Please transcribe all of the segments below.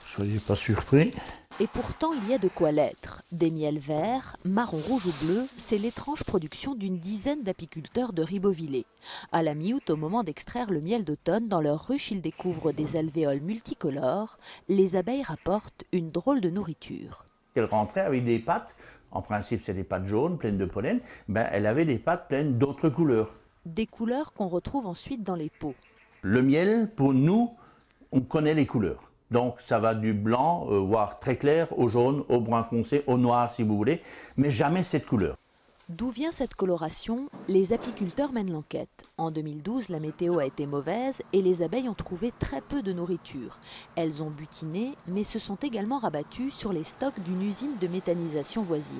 Soyez pas surpris. Et pourtant, il y a de quoi l'être. Des miels verts, marron, rouge ou bleu, c'est l'étrange production d'une dizaine d'apiculteurs de Ribeauvillé. À la mi-août, au moment d'extraire le miel d'automne, dans leur ruche, ils découvrent des alvéoles multicolores. Les abeilles rapportent une drôle de nourriture. Elle rentrait avec des pattes, en principe c'est des pattes jaunes pleines de pollen, elle avait des pattes pleines d'autres couleurs. Des couleurs qu'on retrouve ensuite dans les pots. Le miel, pour nous, on connaît les couleurs. Donc ça va du blanc, voire très clair, au jaune, au brun foncé, au noir si vous voulez, mais jamais cette couleur. D'où vient cette coloration? Les apiculteurs mènent l'enquête. En 2012, la météo a été mauvaise et les abeilles ont trouvé très peu de nourriture. Elles ont butiné, mais se sont également rabattues sur les stocks d'une usine de méthanisation voisine.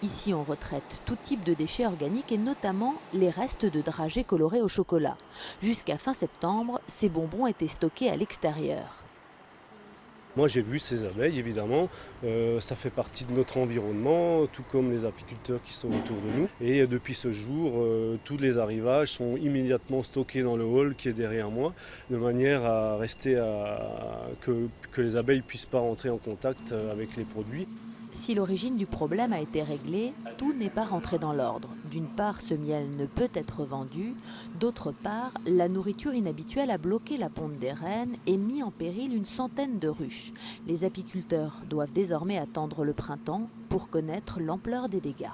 Ici, on retraite tout type de déchets organiques et notamment les restes de dragées colorées au chocolat. Jusqu'à fin septembre, ces bonbons étaient stockés à l'extérieur. Moi j'ai vu ces abeilles évidemment, ça fait partie de notre environnement, tout comme les apiculteurs qui sont autour de nous. Et depuis ce jour, tous les arrivages sont immédiatement stockés dans le hall qui est derrière moi, de manière à rester que les abeilles ne puissent pas rentrer en contact avec les produits. Si l'origine du problème a été réglée, tout n'est pas rentré dans l'ordre. D'une part, ce miel ne peut être vendu. D'autre part, la nourriture inhabituelle a bloqué la ponte des reines et mis en péril une centaine de ruches. Les apiculteurs doivent désormais attendre le printemps pour connaître l'ampleur des dégâts.